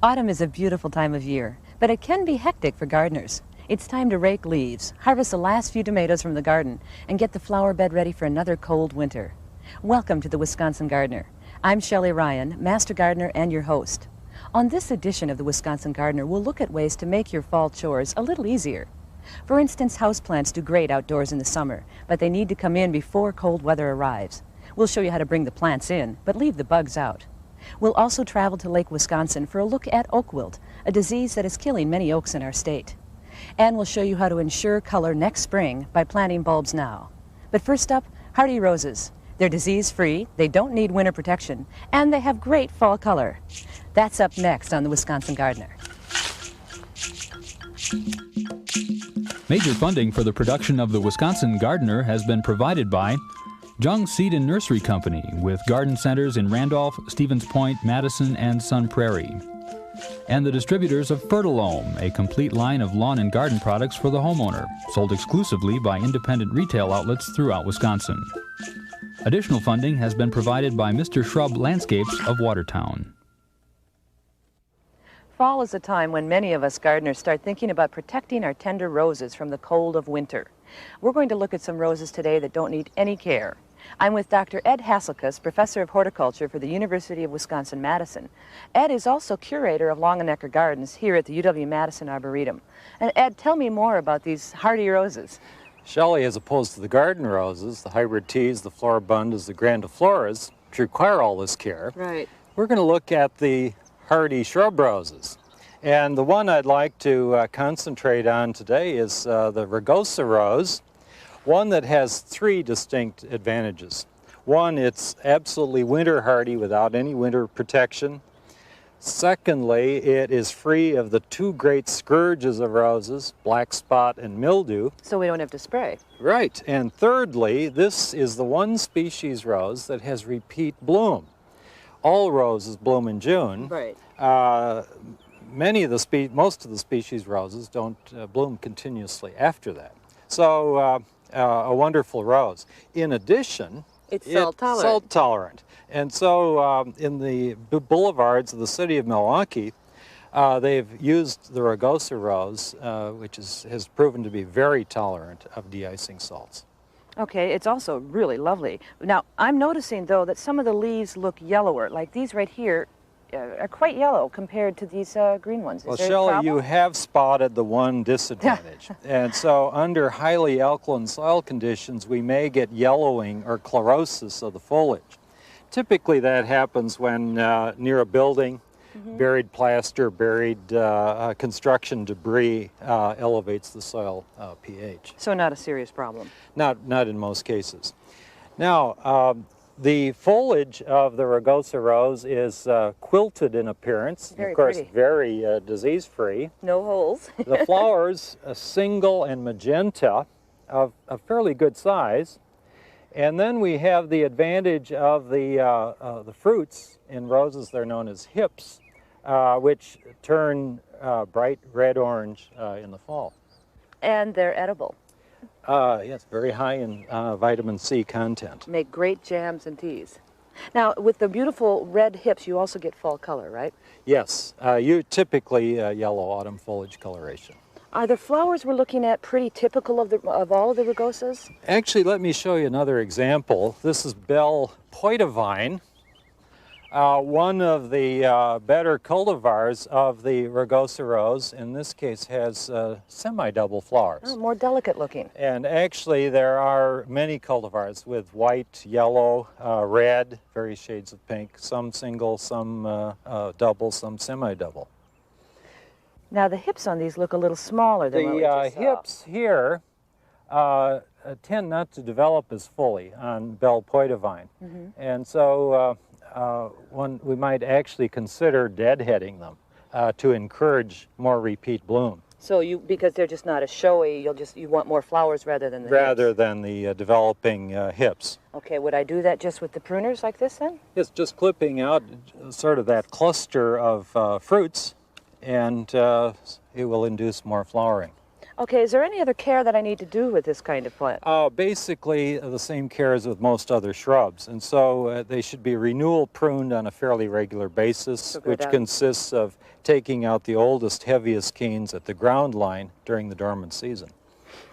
Autumn is a beautiful time of year, but it can be hectic for gardeners. It's time to rake leaves, harvest the last few tomatoes from the garden, and get the flower bed ready for another cold winter. Welcome to the Wisconsin Gardener. I'm Shelley Ryan, Master Gardener and your host. On this edition of the Wisconsin Gardener, we'll look at ways to make your fall chores a little easier. For instance, houseplants do great outdoors in the summer, but they need to come in before cold weather arrives. We'll show you how to bring the plants in, but leave the bugs out. We'll also travel to Lake Wisconsin for a look at oak wilt, a disease that is killing many oaks in our state. And we'll show you how to ensure color next spring by planting bulbs now. But first up, hardy roses. They're disease-free, they don't need winter protection, and they have great fall color. That's up next on the Wisconsin Gardener. Major funding for the production of the Wisconsin Gardener has been provided by Jung Seed and Nursery Company, with garden centers in Randolph, Stevens Point, Madison, and Sun Prairie. And the distributors of Fertilome, a complete line of lawn and garden products for the homeowner, sold exclusively by independent retail outlets throughout Wisconsin. Additional funding has been provided by Mr. Shrub Landscapes of Watertown. Fall is a time when many of us gardeners start thinking about protecting our tender roses from the cold of winter. We're going to look at some roses today that don't need any care. I'm with Dr. Ed Hasselkus, Professor of Horticulture for the University of Wisconsin-Madison. Ed is also curator of Longenecker Gardens here at the UW-Madison Arboretum. And Ed, tell me more about these hardy roses. Shelley, as opposed to the garden roses, the hybrid teas, the floribundas, the grandifloras, which require all this care, right, we're going to look at the hardy shrub roses. And the one I'd like to concentrate on today is the rugosa rose, one that has three distinct advantages. One, it's absolutely winter hardy without any winter protection. Secondly, it is free of the two great scourges of roses, black spot and mildew. So we don't have to spray. Right. And thirdly, this is the one species rose that has repeat bloom. All roses bloom in June. Right. Most of the species roses don't bloom continuously after that. So a wonderful rose. In addition, it's salt tolerant. And so in the boulevards of the city of Milwaukee, they've used the rugosa rose, which has proven to be very tolerant of de-icing salts. Okay, it's also really lovely. Now, I'm noticing, though, that some of the leaves look yellower, like these right here are quite yellow compared to these green ones. Well, Shelley, you have spotted the one disadvantage. And so under highly alkaline soil conditions, we may get yellowing or chlorosis of the foliage. Typically that happens when near a building, buried plaster, buried construction debris elevates the soil pH. So not a serious problem? Not in most cases. Now, the foliage of the rugosa rose is quilted in appearance, very pretty. Very disease-free. No holes. The flowers, single and magenta, of a fairly good size. And then we have the advantage of the fruits. In roses, they're known as hips, which turn bright red-orange in the fall. And they're edible. Yes, very high in vitamin C content. Make great jams and teas. Now, with the beautiful red hips, you also get fall color, right? Yes, you typically yellow autumn foliage coloration. Are the flowers we're looking at pretty typical of all of the rugosas? Actually, let me show you another example. This is Bell Poitevine, one of the better cultivars of the rugosa rose. In this case, has semi-double flowers. Oh, more delicate looking. And actually, there are many cultivars with white, yellow, red, various shades of pink, some single, some double, some semi-double. Now the hips on these look a little smaller than what we just saw. The hips here tend not to develop as fully on Bell Poitevine. And so we might actually consider deadheading them to encourage more repeat bloom. So because they're just not as showy, you want more flowers rather than the hips. Than the developing hips. Okay, would I do that just with the pruners like this then? Yes, just clipping out sort of that cluster of fruits, and it will induce more flowering. Okay, is there any other care that I need to do with this kind of plant? Basically, the same care as with most other shrubs, and so they should be renewal pruned on a fairly regular basis, which consists of taking out the oldest, heaviest canes at the ground line during the dormant season.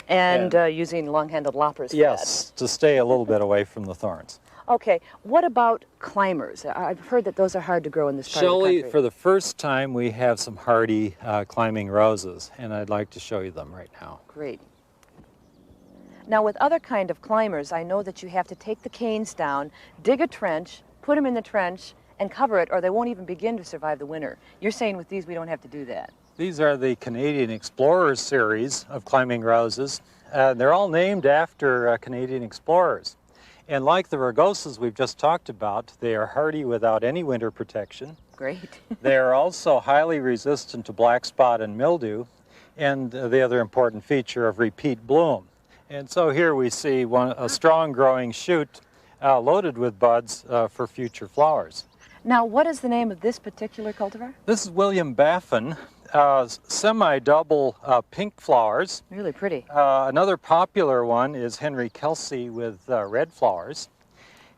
And using long-handled loppers for yes, to stay a little bit away from the thorns. Okay, what about climbers? I've heard that those are hard to grow in this part of the Shelley, country. for the first time, we have some hardy climbing roses, and I'd like to show you them right now. Great. Now, with other kind of climbers, I know that you have to take the canes down, dig a trench, put them in the trench, and cover it, or they won't even begin to survive the winter. You're saying with these we don't have to do that? These are the Canadian Explorers series of climbing roses. They're all named after Canadian explorers. And like the rugosas we've just talked about, they are hardy without any winter protection. Great. They are also highly resistant to black spot and mildew, and the other important feature of repeat bloom. And so here we see a strong growing shoot loaded with buds for future flowers. Now, what is the name of this particular cultivar? This is William Baffin, semi-double pink flowers. Really pretty. Another popular one is Henry Kelsey with red flowers.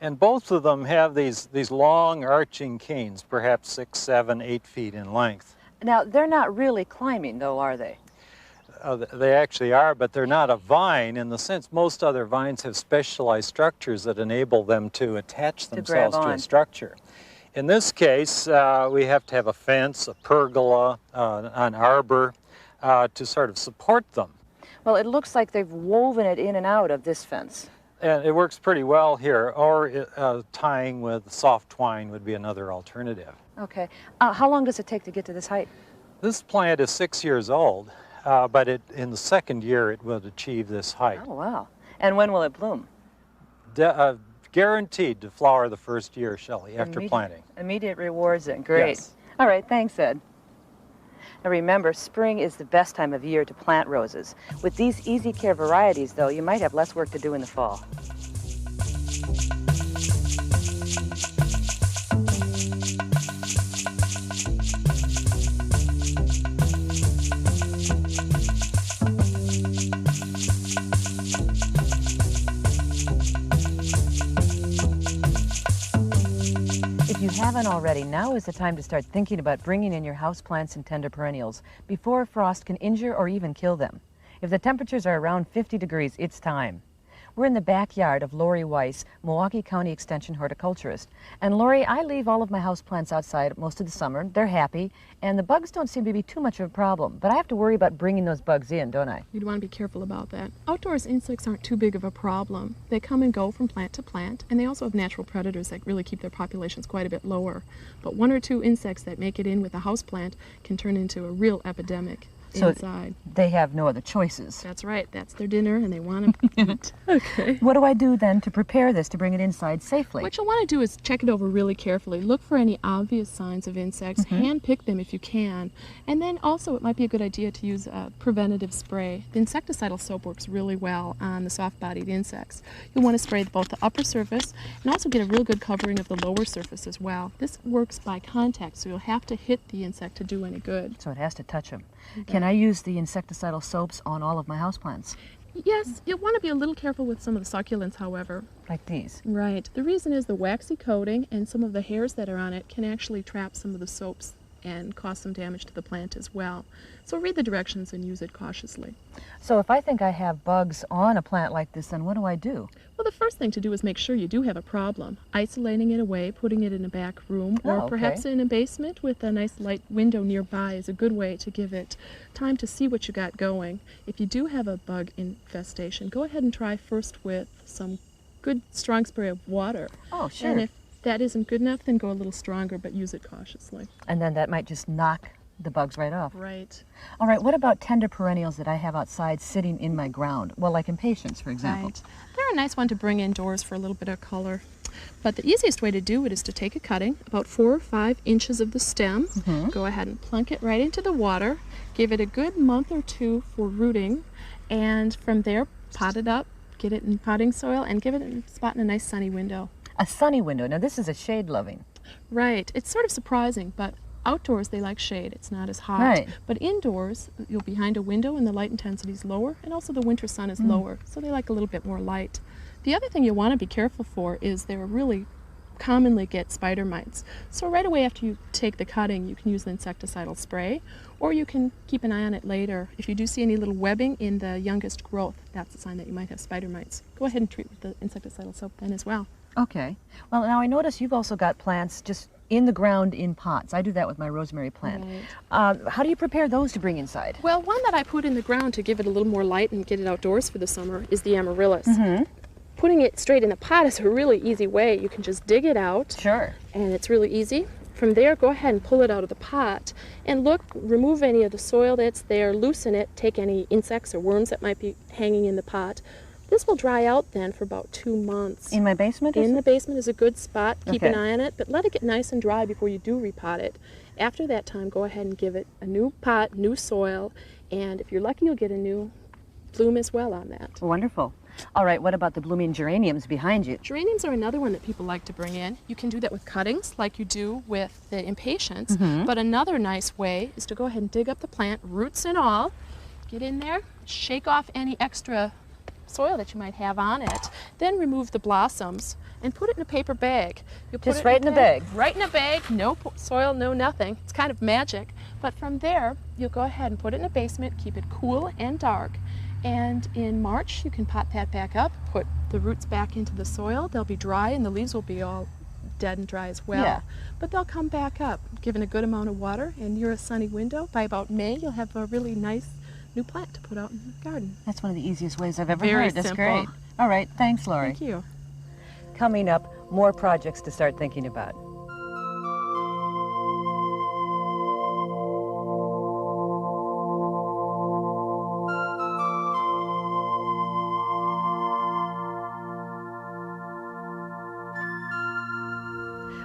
And both of them have these long arching canes, perhaps 6, 7, 8 feet in length. Now, they're not really climbing, though, are they? They actually are, but they're not a vine in the sense most other vines have specialized structures that enable them to attach themselves to a structure. In this case, we have to have a fence, a pergola, an arbor to sort of support them. Well, it looks like they've woven it in and out of this fence. And it works pretty well here, or tying with soft twine would be another alternative. Okay. How long does it take to get to this height? This plant is 6 years old, but in the second year it will achieve this height. Oh, wow. And when will it bloom? Guaranteed to flower the first year, Shelley, after planting. Immediate rewards then. Great. Yes. All right, thanks, Ed. Now remember, spring is the best time of year to plant roses. With these easy care varieties, though, you might have less work to do in the fall. If you haven't already, now is the time to start thinking about bringing in your houseplants and tender perennials before frost can injure or even kill them. If the temperatures are around 50 degrees, it's time. We're in the backyard of Lori Weiss, Milwaukee County Extension horticulturist. And Lori, I leave all of my houseplants outside most of the summer. They're happy, and the bugs don't seem to be too much of a problem. But I have to worry about bringing those bugs in, don't I? You'd want to be careful about that. Outdoors insects aren't too big of a problem. They come and go from plant to plant, and they also have natural predators that really keep their populations quite a bit lower. But 1 or 2 insects that make it in with a houseplant can turn into a real epidemic. So inside. They have no other choices. That's right. That's their dinner, and they want to eat. Okay. What do I do then to prepare this, to bring it inside safely? What you'll want to do is check it over really carefully. Look for any obvious signs of insects. Hand pick them if you can. And then also it might be a good idea to use a preventative spray. The insecticidal soap works really well on the soft-bodied insects. You'll want to spray both the upper surface and also get a real good covering of the lower surface as well. This works by contact, so you'll have to hit the insect to do any good. So it has to touch them. Can I use the insecticidal soaps on all of my houseplants? Yes, you'll want to be a little careful with some of the succulents, however. Like these? Right. The reason is the waxy coating and some of the hairs that are on it can actually trap some of the soaps and cause some damage to the plant as well. So read the directions and use it cautiously. So if I think I have bugs on a plant like this, then what do I do? Well, the first thing to do is make sure you do have a problem. Isolating it away, putting it in a back room, or perhaps in a basement with a nice light window nearby is a good way to give it time to see what you got going. If you do have a bug infestation, go ahead and try first with some good strong spray of water. Oh, sure. And if that isn't good enough, then go a little stronger, but use it cautiously. And then that might just knock the bugs right off. Right. All right, what about tender perennials that I have outside sitting in my ground? Well, like impatiens, for example. Right. They're a nice one to bring indoors for a little bit of color. But the easiest way to do it is to take a cutting, about 4 or 5 inches of the stem, go ahead and plunk it right into the water, give it a good month or 2 for rooting, and from there pot it up, get it in potting soil, and give it a spot in a nice sunny window. A sunny window. Now this is a shade loving. Right. It's sort of surprising, but Outdoors, they like shade. It's not as hot. Right. But indoors, you're behind a window and the light intensity is lower, and also the winter sun is lower, so they like a little bit more light. The other thing you want to be careful for is they really commonly get spider mites. So right away after you take the cutting, you can use the insecticidal spray, or you can keep an eye on it later. If you do see any little webbing in the youngest growth, that's a sign that you might have spider mites. Go ahead and treat with the insecticidal soap then as well. Okay. Well, now I notice you've also got plants just in the ground in pots. I do that with my rosemary plant. Right. How do you prepare those to bring inside? Well, one that I put in the ground to give it a little more light and get it outdoors for the summer is the amaryllis. Putting it straight in a pot is a really easy way. You can just dig it out. Sure. And it's really easy. From there, go ahead and pull it out of the pot and look, remove any of the soil that's there, loosen it, take any insects or worms that might be hanging in the pot. This will dry out then for about 2 months. In my basement? In the basement is a good spot. Keep an Okay. eye on it, but let it get nice and dry before you do repot it. After that time, go ahead and give it a new pot, new soil, and if you're lucky, you'll get a new bloom as well on that. Wonderful. All right, what about the blooming geraniums behind you? Geraniums are another one that people like to bring in. You can do that with cuttings like you do with the impatiens, but another nice way is to go ahead and dig up the plant, roots and all, get in there, shake off any extra soil that you might have on it, then remove the blossoms and put it in a paper bag. You put Just it right in a bag? Right in a bag, no soil, no nothing. It's kind of magic. But from there, you'll go ahead and put it in a basement, keep it cool and dark. And in March, you can pot that back up, put the roots back into the soil. They'll be dry and the leaves will be all dead and dry as well. Yeah. But they'll come back up, given a good amount of water and near a sunny window. By about May, you'll have a really nice new plant to put out in the garden. That's one of the easiest ways I've ever Very heard. That's simple. great. All right, thanks, Lori. Thank you. Coming up, more projects to start thinking about.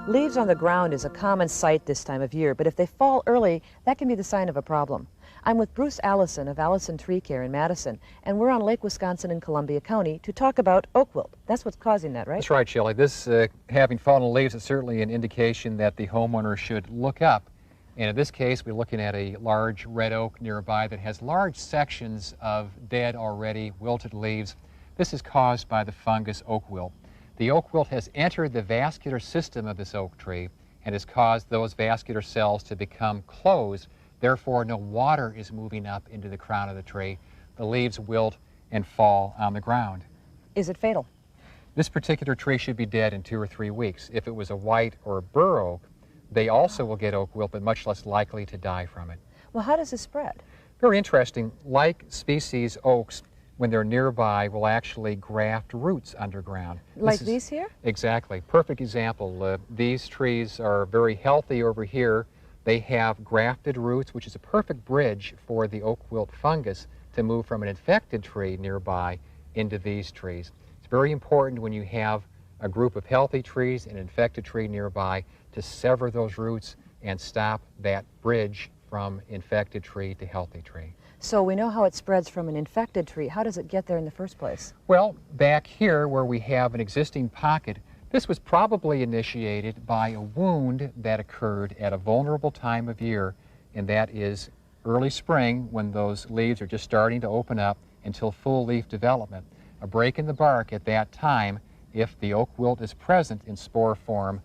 Leaves on the ground is a common sight this time of year, but if they fall early, that can be the sign of a problem. I'm with Bruce Allison of Allison Tree Care in Madison, and we're on Lake Wisconsin in Columbia County to talk about oak wilt. That's what's causing that, right? That's right, Shelley. This having fallen leaves is certainly an indication that the homeowner should look up. And in this case, we're looking at a large red oak nearby that has large sections of dead, already wilted leaves. This is caused by the fungus oak wilt. The oak wilt has entered the vascular system of this oak tree and has caused those vascular cells to become closed. Therefore, no water is moving up into the crown of the tree. The leaves wilt and fall on the ground. Is it fatal? This particular tree should be dead in 2 or 3 weeks. If it was a white or a bur oak, they also will get oak wilt, but much less likely to die from it. Well, how does it spread? Very interesting. Like species oaks, when they're nearby, will actually graft roots underground. Like these here? Exactly. Perfect example. These trees are very healthy over here. They have grafted roots, which is a perfect bridge for the oak wilt fungus to move from an infected tree nearby into these trees. It's very important when you have a group of healthy trees and an infected tree nearby to sever those roots and stop that bridge from infected tree to healthy tree. So we know how it spreads from an infected tree. How does it get there in the first place? Well, back here where we have an existing pocket, this was probably initiated by a wound that occurred at a vulnerable time of year, and that is early spring when those leaves are just starting to open up until full leaf development. A break in the bark at that time, if the oak wilt is present in spore form,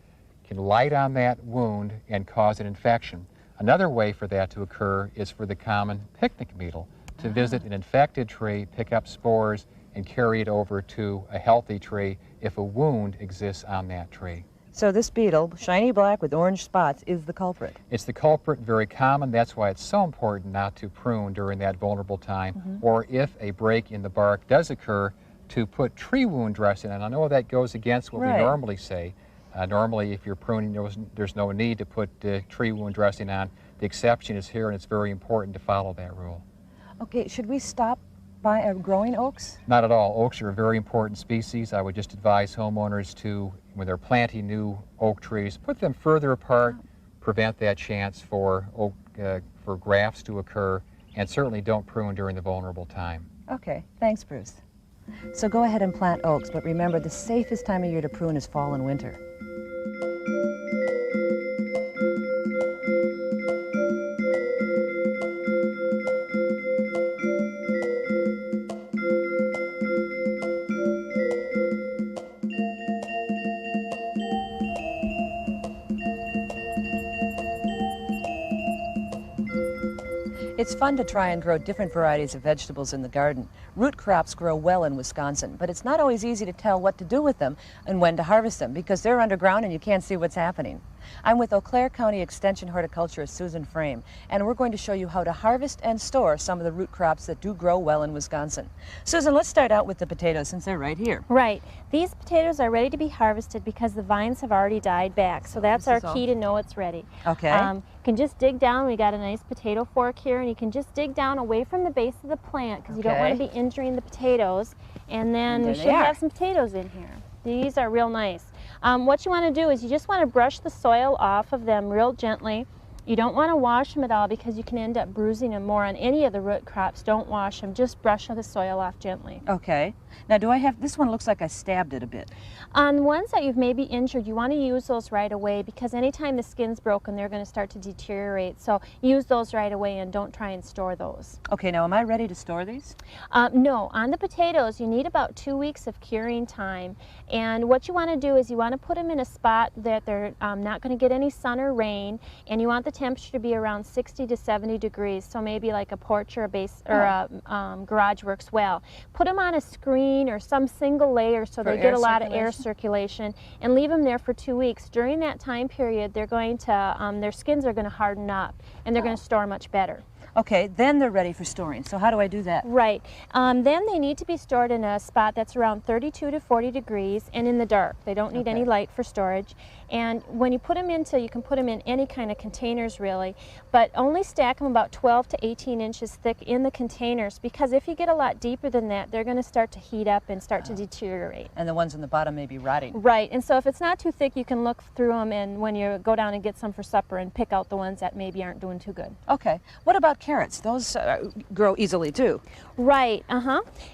can light on that wound and cause an infection. Another way for that to occur is for the common picnic beetle to visit an infected tree, pick up spores, and carry it over to a healthy tree if a wound exists on that tree. So this beetle, shiny black with orange spots, is the culprit. It's the culprit, very common. That's why it's so important not to prune during that vulnerable time, or if a break in the bark does occur, to put tree wound dressing. And I know that goes against what we normally say. Normally, if you're pruning, there's no need to put tree wound dressing on. The exception is here, and it's very important to follow that rule. Okay, should we stop by growing oaks? Not at all. Oaks are a very important species. I would just advise homeowners to, when they're planting new oak trees, put them further apart, prevent that chance for oak, for grafts to occur, and certainly don't prune during the vulnerable time. Okay, thanks, Bruce. So go ahead and plant oaks, but remember the safest time of year to prune is fall and winter. It's fun to try and grow different varieties of vegetables in the garden. Root crops grow well in Wisconsin, but it's not always easy to tell what to do with them and when to harvest them because they're underground and you can't see what's happening. I'm with Eau Claire County Extension horticulturist Susan Frame, and we're going to show you how to harvest and store some of the root crops that do grow well in Wisconsin. Susan, let's start out with the potatoes since they're right here. Right. These potatoes are ready to be harvested because the vines have already died back, so that's our key to know it's ready. Okay. You can just dig down. We got a nice potato fork here, and you can just dig down away from the base of the plant because you don't want to be injuring the potatoes. And then we should have some potatoes in here. These are real nice. What you want to do is you just want to brush the soil off of them real gently. You don't want to wash them at all because you can end up bruising them more on any of the root crops. Don't wash them, just brush the soil off gently. Okay. Now do I have, this one looks like I stabbed it a bit. On ones that you've maybe injured, you want to use those right away because anytime the skin's broken, they're going to start to deteriorate. So use those right away and don't try and store those. Okay, now am I ready to store these? No, on the potatoes, you need about 2 weeks of curing time. And what you want to do is you want to put them in a spot that they're not going to get any sun or rain, and you want the temperature to be around 60 to 70 degrees, so maybe like a porch or a base or a garage works well. Put them on a screen or some single layer so they get a lot of air circulation, and leave them there for 2 weeks. During that time period, they're going to their skins are going to harden up, and they're going to store much better. Okay, then they're ready for storing. So how do I do that? Right. Then they need to be stored in a spot that's around 32 to 40 degrees and in the dark. They don't need any light for storage. And when you put them into, you can put them in any kind of containers really, but only stack them about 12 to 18 inches thick in the containers because if you get a lot deeper than that, they're going to start to heat up and start to deteriorate. And the ones on the bottom may be rotting. Right. And so if it's not too thick, you can look through them and when you go down and get some for supper and pick out the ones that maybe aren't doing too good. Okay. What about carrots? Those grow easily too. Right,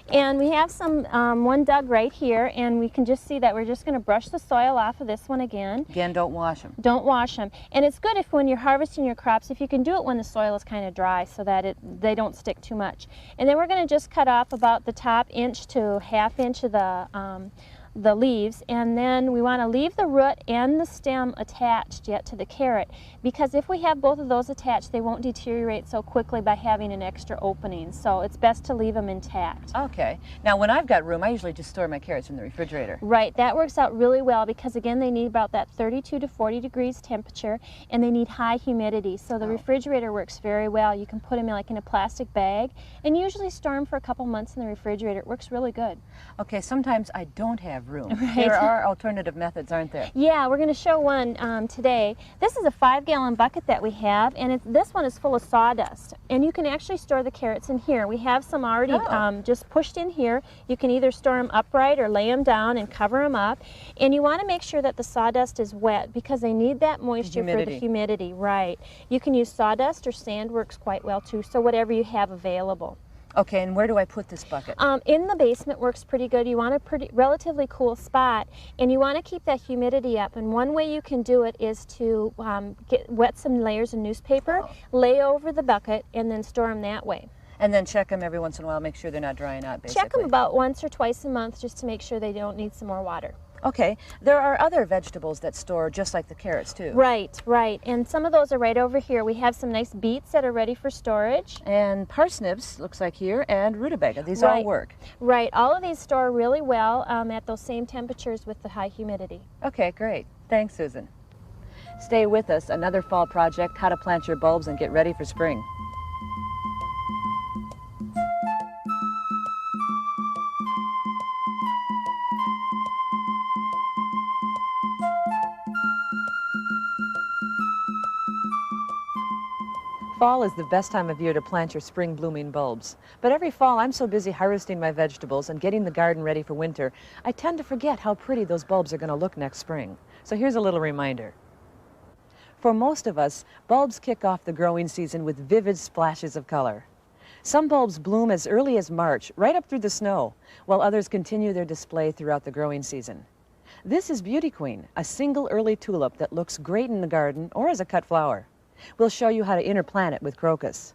and we have some, one dug right here, and we can just see that we're just going to brush the soil off of this one again. Again, don't wash them. Don't wash them. And it's good if when you're harvesting your crops, if you can do it when the soil is kind of dry so that they don't stick too much. And then we're going to just cut off about the top inch to ½ inch of the leaves, and then we want to leave the root and the stem attached yet to the carrot because if we have both of those attached, they won't deteriorate so quickly by having an extra opening. So it's best to leave them intact. Okay. Now when I've got room, I usually just store my carrots in the refrigerator. Right. That works out really well because again they need about that 32 to 40 degrees temperature and they need high humidity. So the refrigerator works very well. You can put them in a plastic bag and usually store them for a couple months in the refrigerator. It works really good. Okay, sometimes I don't have room. Right. There are alternative methods, aren't there? Yeah, we're going to show one today. This is a 5-gallon bucket that we have, and this one is full of sawdust. And you can actually store the carrots in here. We have some already just pushed in here. You can either store them upright or lay them down and cover them up. And you want to make sure that the sawdust is wet because they need that moisture for the humidity. Right. You can use sawdust or sand works quite well too, so whatever you have available. Okay, and where do I put this bucket? In the basement works pretty good. You want a relatively cool spot, and you want to keep that humidity up. And one way you can do it is to wet some layers of newspaper, lay over the bucket, and then store them that way. And then check them every once in a while, make sure they're not drying out, basically. Check them about once or twice a month just to make sure they don't need some more water. Okay, there are other vegetables that store just like the carrots too. Right, right, and some of those are right over here. We have some nice beets that are ready for storage. And parsnips, looks like here, and rutabaga. These all work. Right, all of these store really well at those same temperatures with the high humidity. Okay, great. Thanks, Susan. Stay with us, another fall project, how to plant your bulbs and get ready for spring. Fall is the best time of year to plant your spring blooming bulbs. But every fall I'm so busy harvesting my vegetables and getting the garden ready for winter, I tend to forget how pretty those bulbs are going to look next spring. So here's a little reminder. For most of us, bulbs kick off the growing season with vivid splashes of color. Some bulbs bloom as early as March, right up through the snow, while others continue their display throughout the growing season. This is Beauty Queen, a single early tulip that looks great in the garden or as a cut flower. We'll show you how to interplant it with crocus.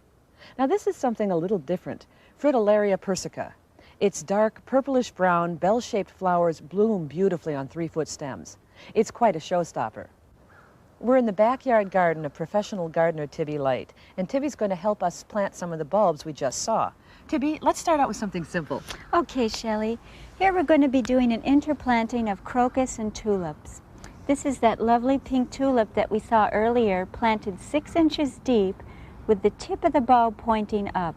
Now this is something a little different, Fritillaria persica. Its dark purplish-brown, bell-shaped flowers bloom beautifully on 3-foot stems. It's quite a showstopper. we're in the backyard garden of professional gardener Tibby Light, and Tibby's going to help us plant some of the bulbs we just saw. Tibby, let's start out with something simple. Okay, Shelley. Here we're going to be doing an interplanting of crocus and tulips. This is that lovely pink tulip that we saw earlier, planted 6 inches deep with the tip of the bulb pointing up.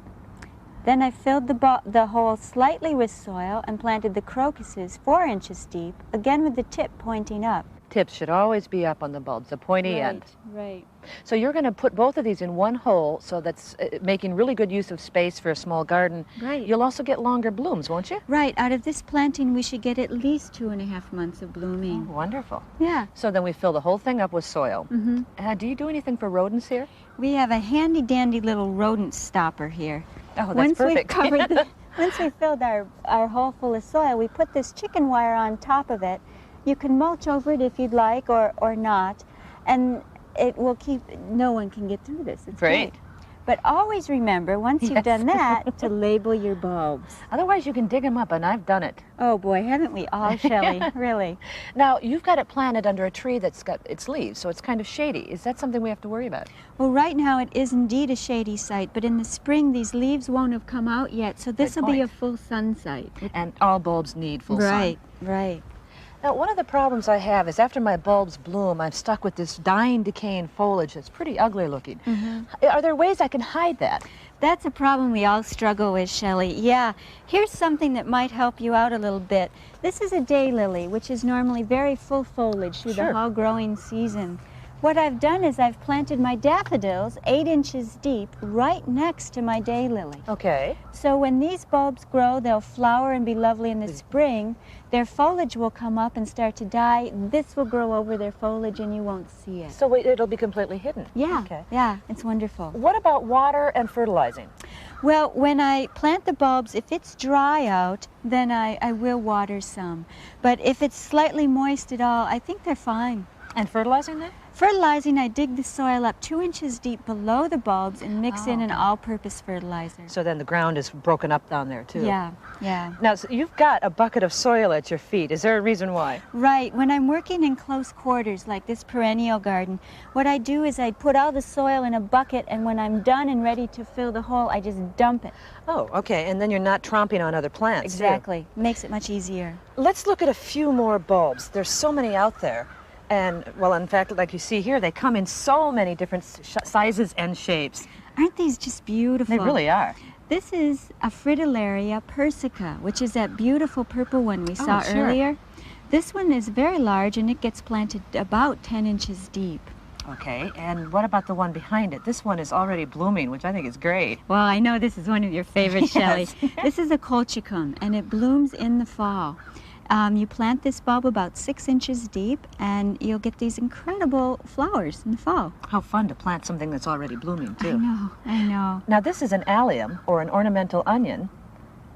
Then I filled the hole slightly with soil and planted the crocuses 4 inches deep, again with the tip pointing up. Tips should always be up on the bulbs, the pointy end. Right. So you're going to put both of these in one hole, so that's making really good use of space for a small garden. Right. You'll also get longer blooms, won't you? Right. Out of this planting, we should get at least 2.5 months of Oh, blooming. wonderful. Yeah. So then we fill the whole thing up with soil. Mm-hmm. Do you do anything for rodents here? We have a handy-dandy little rodent stopper here. Oh, that's Once perfect. we've covered once we've filled our hole full of soil, we put this chicken wire on top of it. You can mulch over it if you'd like or not, and it will keep, no one can get through this. It's Great. But always remember, once you've Yes. done that, to label your bulbs. Otherwise, you can dig them up, and I've done it. Oh boy, haven't we all, Shelley? Really? Now, you've got it planted under a tree that's got its leaves, so it's kind of shady. Is that something we have to worry about? Well, right now it is indeed a shady site, but in the spring these leaves won't have come out yet, so this Good will be a point. full sun site. And all bulbs need full sun. Right, right. Now, one of the problems I have is after my bulbs bloom, I'm stuck with this dying, decaying foliage that's pretty ugly looking. Are there ways I can hide that? That's a problem we all struggle with, Shelley. Yeah, here's something that might help you out a little bit. This is a daylily, which is normally very full foliage through Sure. the whole growing season. What I've done is I've planted my daffodils 8 inches deep right next to my daylily. Okay. So when these bulbs grow, they'll flower and be lovely in the spring. Their foliage will come up and start to die. This will grow over their foliage and you won't see it. So it'll be completely hidden? Yeah, Okay. yeah, it's wonderful. What about water and fertilizing? Well, when I plant the bulbs, if it's dry out, then I will water some. But if it's slightly moist at all, I think they're fine. And fertilizing then? Fertilizing, I dig the soil up 2 inches deep below the bulbs and mix in an okay. all-purpose fertilizer. So then the ground is broken up down there too. Yeah, yeah. Now, so you've got a bucket of soil at your feet. Is there a reason why? Right. When I'm working in close quarters like this perennial garden, what I do is I put all the soil in a bucket, and when I'm done and ready to fill the hole, I just dump it. Oh, okay. And then you're not tromping on other plants. too. Exactly. Makes it much easier. Let's look at a few more bulbs. There's so many out there. And, well, in fact, like you see here, they come in so many different sizes and shapes. Aren't these just beautiful? They really are. This is a Fritillaria persica, which is that beautiful purple one we saw sure. earlier. This one is very large, and it gets planted about 10 inches deep. Okay, and what about the one behind it? This one is already blooming, which I think is great. Well, I know this is one of your favorites, Shelley. This is a colchicum, and it blooms in the fall. You plant this bulb about 6 inches deep, and you'll get these incredible flowers in the fall. How fun to plant something that's already blooming, too. I know. Now, this is an allium, or an ornamental onion,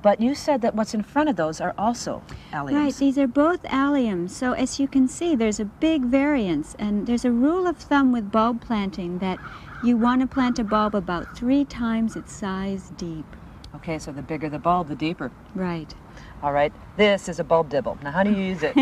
but you said that what's in front of those are also alliums. Right, these are both alliums. So as you can see, there's a big variance, and there's a rule of thumb with bulb planting that you want to plant a bulb about 3 times its size deep. Okay, so the bigger the bulb, the deeper. Right. All right, this is a bulb dibble. Now, how do you use it?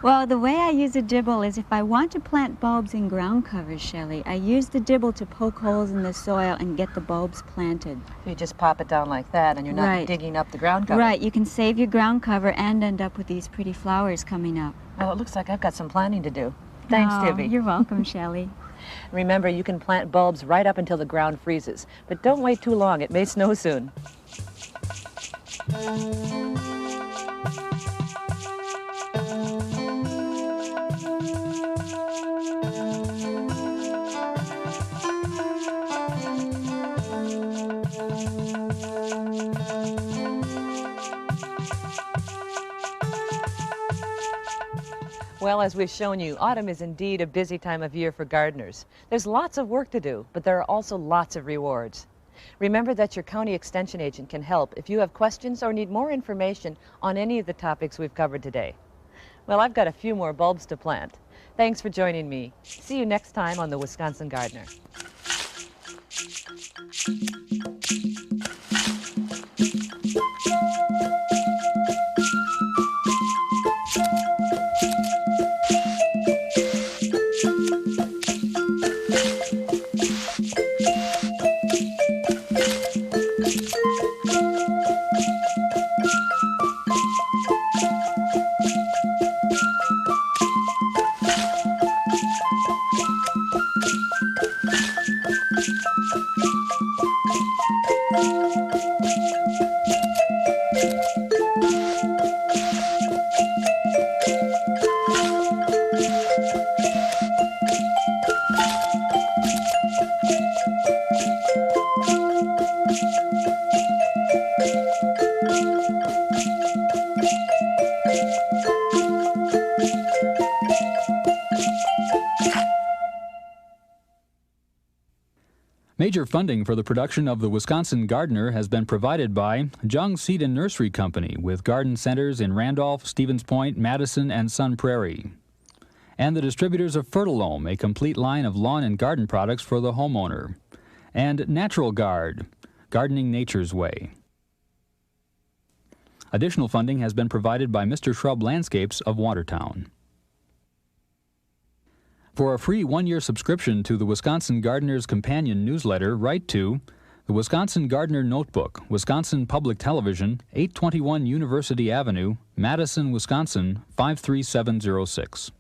Well, the way I use a dibble is if I want to plant bulbs in ground covers, Shelley, I use the dibble to poke holes in the soil and get the bulbs planted. You just pop it down like that, and you're not Right. digging up the ground cover. Right, you can save your ground cover and end up with these pretty flowers coming up. Well, it looks like I've got some planting to do. Thanks, Oh, Tibby. You're welcome, Shelley. Remember, you can plant bulbs right up until the ground freezes, but don't wait too long. It may snow soon. Well, as we've shown you, autumn is indeed a busy time of year for gardeners. There's lots of work to do, but there are also lots of rewards. Remember that your county extension agent can help if you have questions or need more information on any of the topics we've covered today. Well, I've got a few more bulbs to plant. Thanks for joining me. See you next time on the Wisconsin Gardener. Major funding for the production of the Wisconsin Gardener has been provided by Jung Seed and Nursery Company with garden centers in Randolph, Stevens Point, Madison, and Sun Prairie. And the distributors of Fertilome, a complete line of lawn and garden products for the homeowner. And Natural Guard, gardening nature's way. Additional funding has been provided by Mr. Shrub Landscapes of Watertown. For a free one-year subscription to the Wisconsin Gardener's Companion newsletter, write to the Wisconsin Gardener Notebook, Wisconsin Public Television, 821 University Avenue, Madison, Wisconsin, 53706.